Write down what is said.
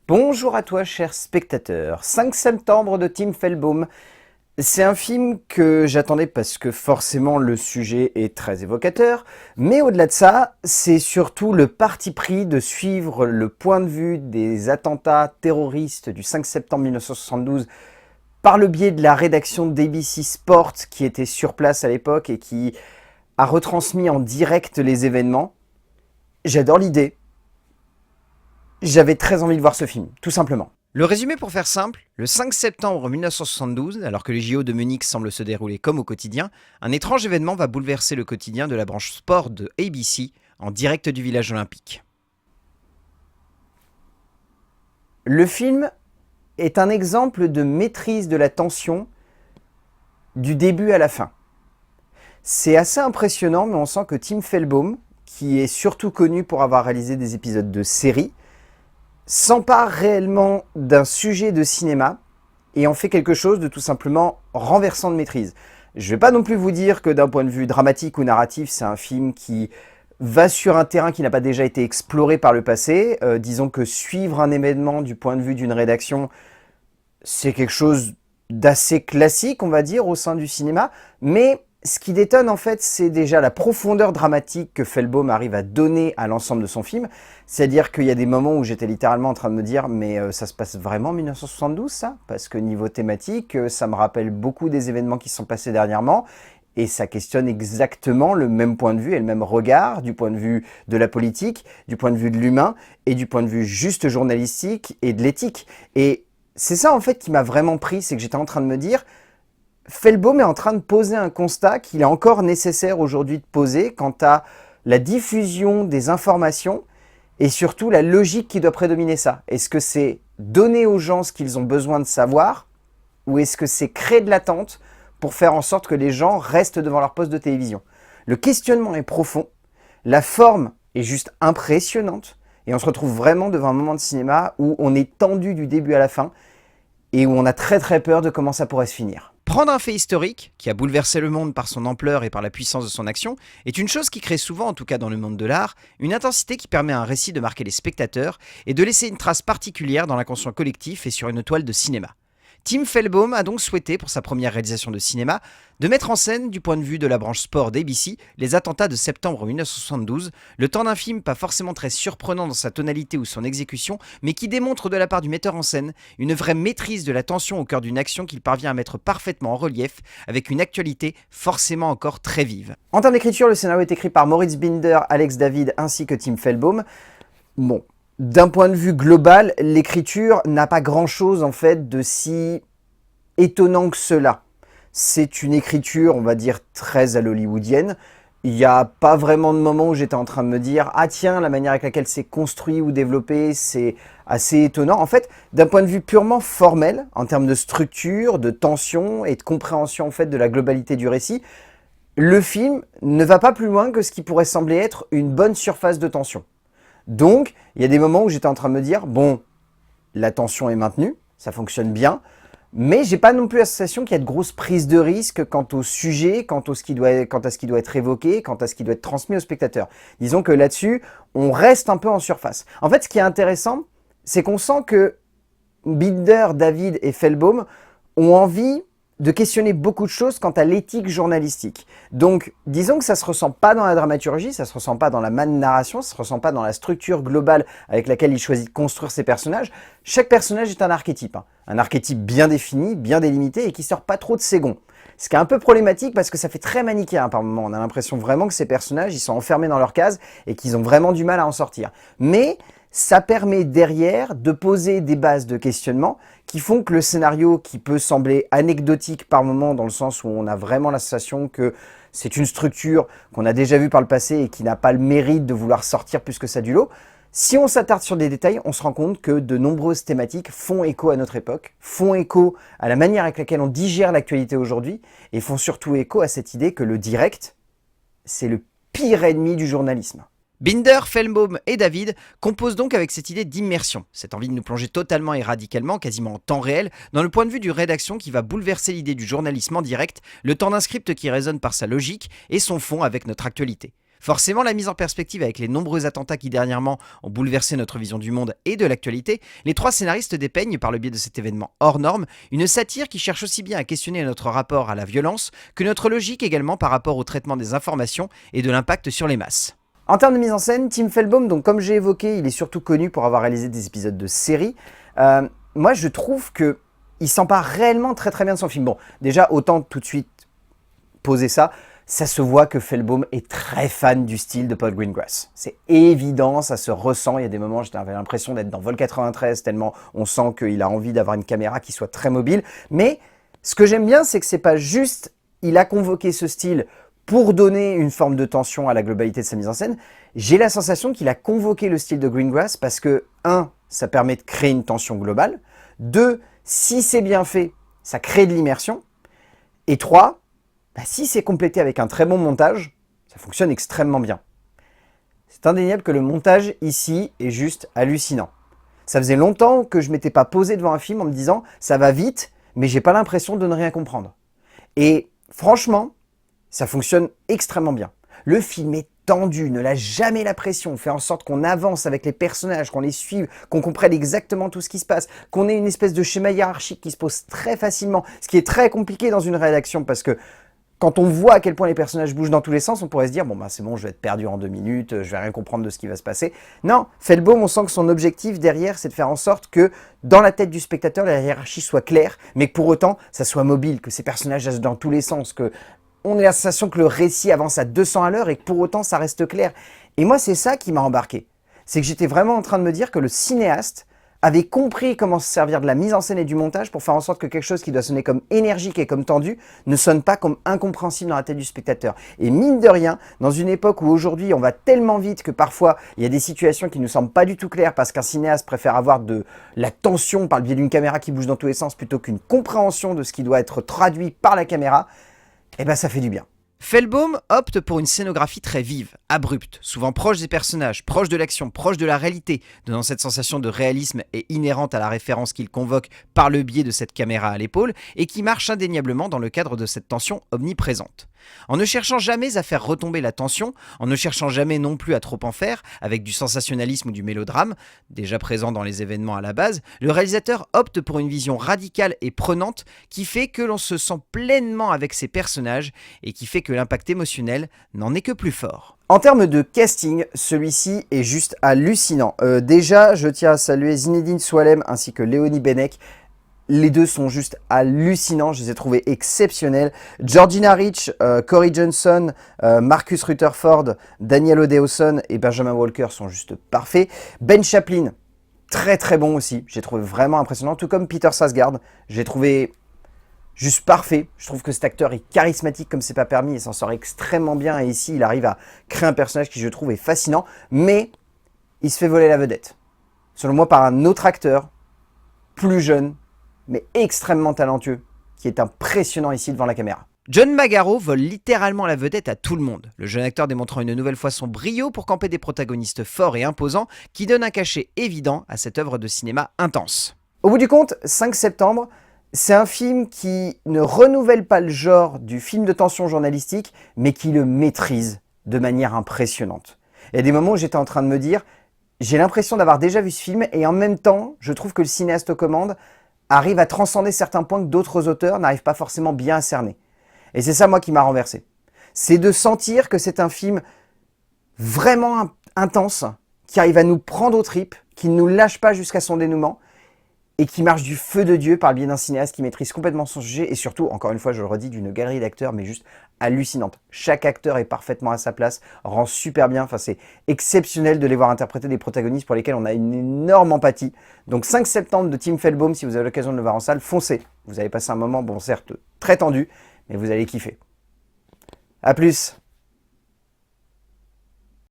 Bonjour à toi, cher spectateur. 5 septembre de Tim Fellbaum. C'est un film que j'attendais parce que forcément le sujet est très évocateur, mais au-delà de ça, c'est surtout le parti pris de suivre le point de vue des attentats terroristes du 5 septembre 1972 par le biais de la rédaction d'ABC Sport qui était sur place à l'époque et qui a retransmis en direct les événements. J'adore l'idée. J'avais très envie de voir ce film, tout simplement. Le résumé pour faire simple, le 5 septembre 1972, alors que les JO de Munich semblent se dérouler comme au quotidien, un étrange événement va bouleverser le quotidien de la branche sport de ABC en direct du village olympique. Le film est un exemple de maîtrise de la tension du début à la fin. C'est assez impressionnant, mais on sent que Tim Fellbaum, qui est surtout connu pour avoir réalisé des épisodes de séries, s'empare réellement d'un sujet de cinéma et en fait quelque chose de tout simplement renversant de maîtrise. Je ne vais pas non plus vous dire que d'un point de vue dramatique ou narratif, c'est un film qui va sur un terrain qui n'a pas déjà été exploré par le passé. Disons que suivre un événement du point de vue d'une rédaction, c'est quelque chose d'assez classique, on va dire, au sein du cinéma, mais ce qui détonne en fait, c'est déjà la profondeur dramatique que Fellbaum arrive à donner à l'ensemble de son film. C'est-à-dire qu'il y a des moments où j'étais littéralement en train de me dire mais ça se passe vraiment en 1972 ça? Parce que niveau thématique, ça me rappelle beaucoup des événements qui se sont passés dernièrement et ça questionne exactement le même point de vue et le même regard du point de vue de la politique, du point de vue de l'humain et du point de vue juste journalistique et de l'éthique. Et c'est ça en fait qui m'a vraiment pris, c'est que j'étais en train de me dire Fellbaum est en train de poser un constat qu'il est encore nécessaire aujourd'hui de poser quant à la diffusion des informations et surtout la logique qui doit prédominer ça. Est-ce que c'est donner aux gens ce qu'ils ont besoin de savoir ou est-ce que c'est créer de l'attente pour faire en sorte que les gens restent devant leur poste de télévision? Le questionnement est profond, la forme est juste impressionnante et on se retrouve vraiment devant un moment de cinéma où on est tendu du début à la fin et où on a très très peur de comment ça pourrait se finir. Prendre un fait historique, qui a bouleversé le monde par son ampleur et par la puissance de son action, est une chose qui crée souvent, en tout cas dans le monde de l'art, une intensité qui permet à un récit de marquer les spectateurs et de laisser une trace particulière dans l'inconscient collectif et sur une toile de cinéma. Tim Fellbaum a donc souhaité, pour sa première réalisation de cinéma, de mettre en scène, du point de vue de la branche sport d'ABC, les attentats de septembre 1972, le temps d'un film pas forcément très surprenant dans sa tonalité ou son exécution, mais qui démontre de la part du metteur en scène une vraie maîtrise de la tension au cœur d'une action qu'il parvient à mettre parfaitement en relief, avec une actualité forcément encore très vive. En termes d'écriture, le scénario est écrit par Moritz Binder, Alex David ainsi que Tim Fellbaum. Bon, d'un point de vue global, l'écriture n'a pas grand-chose en fait de si étonnant que cela. C'est une écriture, on va dire, très à l'hollywoodienne. Il n'y a pas vraiment de moment où j'étais en train de me dire « Ah tiens, la manière avec laquelle c'est construit ou développé, c'est assez étonnant. » En fait, d'un point de vue purement formel, en termes de structure, de tension et de compréhension en fait, de la globalité du récit, le film ne va pas plus loin que ce qui pourrait sembler être une bonne surface de tension. Donc, il y a des moments où j'étais en train de me dire, bon, la tension est maintenue, ça fonctionne bien, mais j'ai pas non plus la sensation qu'il y a de grosses prises de risque quant au sujet, quant à ce qui doit être évoqué, quant à ce qui doit être transmis au spectateur. Disons que là-dessus, on reste un peu en surface. En fait, ce qui est intéressant, c'est qu'on sent que Binder, David et Fellbaum ont envie de questionner beaucoup de choses quant à l'éthique journalistique. Donc, disons que ça se ressent pas dans la dramaturgie, ça se ressent pas dans la narration, ça se ressent pas dans la structure globale avec laquelle il choisit de construire ses personnages. Chaque personnage est un archétype, hein. Un archétype bien défini, bien délimité et qui sort pas trop de ses gonds. Ce qui est un peu problématique parce que ça fait très manichéen par moments. On a l'impression vraiment que ces personnages, ils sont enfermés dans leur case et qu'ils ont vraiment du mal à en sortir. Mais ça permet derrière de poser des bases de questionnement qui font que le scénario, qui peut sembler anecdotique par moment dans le sens où on a vraiment la sensation que c'est une structure qu'on a déjà vue par le passé et qui n'a pas le mérite de vouloir sortir plus que ça du lot, si on s'attarde sur des détails, on se rend compte que de nombreuses thématiques font écho à notre époque, font écho à la manière avec laquelle on digère l'actualité aujourd'hui et font surtout écho à cette idée que le direct, c'est le pire ennemi du journalisme. Binder, Fellbaum et David composent donc avec cette idée d'immersion, cette envie de nous plonger totalement et radicalement, quasiment en temps réel, dans le point de vue d'une rédaction qui va bouleverser l'idée du journalisme en direct, le temps d'un script qui résonne par sa logique et son fond avec notre actualité. Forcément, la mise en perspective avec les nombreux attentats qui dernièrement ont bouleversé notre vision du monde et de l'actualité, les 3 scénaristes dépeignent, par le biais de cet événement hors norme, une satire qui cherche aussi bien à questionner notre rapport à la violence que notre logique également par rapport au traitement des informations et de l'impact sur les masses. En termes de mise en scène, Tim Felbaum, donc comme j'ai évoqué, il est surtout connu pour avoir réalisé des épisodes de séries. Moi, je trouve qu'il s'empare réellement très très bien de son film. Bon, déjà, autant tout de suite poser ça se voit que Felbaum est très fan du style de Paul Greengrass. C'est évident, ça se ressent. Il y a des moments, j'avais l'impression d'être dans Vol 93, tellement on sent qu'il a envie d'avoir une caméra qui soit très mobile. Mais ce que j'aime bien, c'est que c'est pas juste, il a convoqué ce style pour donner une forme de tension à la globalité de sa mise en scène. J'ai la sensation qu'il a convoqué le style de Greengrass parce que, 1, ça permet de créer une tension globale. 2, si c'est bien fait, ça crée de l'immersion. Et 3, si c'est complété avec un très bon montage, ça fonctionne extrêmement bien. C'est indéniable que le montage ici est juste hallucinant. Ça faisait longtemps que je ne m'étais pas posé devant un film en me disant « ça va vite, mais j'ai pas l'impression de ne rien comprendre ». Et franchement, ça fonctionne extrêmement bien. Le film est tendu, ne lâche jamais la pression, fait en sorte qu'on avance avec les personnages, qu'on les suive, qu'on comprenne exactement tout ce qui se passe, qu'on ait une espèce de schéma hiérarchique qui se pose très facilement, ce qui est très compliqué dans une rédaction parce que quand on voit à quel point les personnages bougent dans tous les sens, on pourrait se dire « bon, c'est bon, je vais être perdu en 2 minutes, je vais rien comprendre de ce qui va se passer ». Non, Felbaum, on sent que son objectif derrière, c'est de faire en sorte que dans la tête du spectateur, la hiérarchie soit claire, mais que pour autant, ça soit mobile, que ces personnages agissent dans tous les sens, que on a la sensation que le récit avance à 200 à l'heure et que pour autant, ça reste clair. Et moi, c'est ça qui m'a embarqué. C'est que j'étais vraiment en train de me dire que le cinéaste avait compris comment se servir de la mise en scène et du montage pour faire en sorte que quelque chose qui doit sonner comme énergique et comme tendu ne sonne pas comme incompréhensible dans la tête du spectateur. Et mine de rien, dans une époque où aujourd'hui on va tellement vite que parfois il y a des situations qui ne nous semblent pas du tout claires parce qu'un cinéaste préfère avoir de la tension par le biais d'une caméra qui bouge dans tous les sens plutôt qu'une compréhension de ce qui doit être traduit par la caméra, eh ben ça fait du bien. Felbaum opte pour une scénographie très vive, abrupte, souvent proche des personnages, proche de l'action, proche de la réalité, donnant cette sensation de réalisme et inhérente à la référence qu'il convoque par le biais de cette caméra à l'épaule et qui marche indéniablement dans le cadre de cette tension omniprésente. En ne cherchant jamais à faire retomber la tension, en ne cherchant jamais non plus à trop en faire, avec du sensationnalisme ou du mélodrame, déjà présent dans les événements à la base, le réalisateur opte pour une vision radicale et prenante qui fait que l'on se sent pleinement avec ses personnages et qui fait que l'impact émotionnel n'en est que plus fort. En termes de casting, celui-ci est juste hallucinant. Déjà, je tiens à saluer Zinedine Soualem ainsi que Léonie Bennec. Les deux sont juste hallucinants, je les ai trouvés exceptionnels. Georgina Rich, Corey Johnson, Marcus Rutherford, Daniel O'Dewson et Benjamin Walker sont juste parfaits. Ben Chaplin, très très bon aussi, j'ai trouvé vraiment impressionnant. Tout comme Peter Sarsgaard, j'ai trouvé juste parfait. Je trouve que cet acteur est charismatique comme c'est pas permis, il s'en sort extrêmement bien et ici il arrive à créer un personnage qui je trouve est fascinant, mais il se fait voler la vedette. Selon moi par un autre acteur, plus jeune, mais extrêmement talentueux, qui est impressionnant ici devant la caméra. John Magaro vole littéralement la vedette à tout le monde, le jeune acteur démontrant une nouvelle fois son brio pour camper des protagonistes forts et imposants qui donnent un cachet évident à cette œuvre de cinéma intense. Au bout du compte, 5 septembre, c'est un film qui ne renouvelle pas le genre du film de tension journalistique, mais qui le maîtrise de manière impressionnante. Il y a des moments où j'étais en train de me dire, j'ai l'impression d'avoir déjà vu ce film, et en même temps, je trouve que le cinéaste aux commandes arrive à transcender certains points que d'autres auteurs n'arrivent pas forcément bien à cerner. Et c'est ça, moi, qui m'a renversé. C'est de sentir que c'est un film vraiment intense, qui arrive à nous prendre aux tripes, qui ne nous lâche pas jusqu'à son dénouement, et qui marche du feu de Dieu par le biais d'un cinéaste qui maîtrise complètement son sujet, et surtout, encore une fois, je le redis, d'une galerie d'acteurs, mais juste hallucinante. Chaque acteur est parfaitement à sa place, rend super bien, enfin c'est exceptionnel de les voir interpréter des protagonistes pour lesquels on a une énorme empathie. Donc 5 septembre de Tim Felbaum, si vous avez l'occasion de le voir en salle, foncez. Vous allez passer un moment, bon certes, très tendu, mais vous allez kiffer. A plus.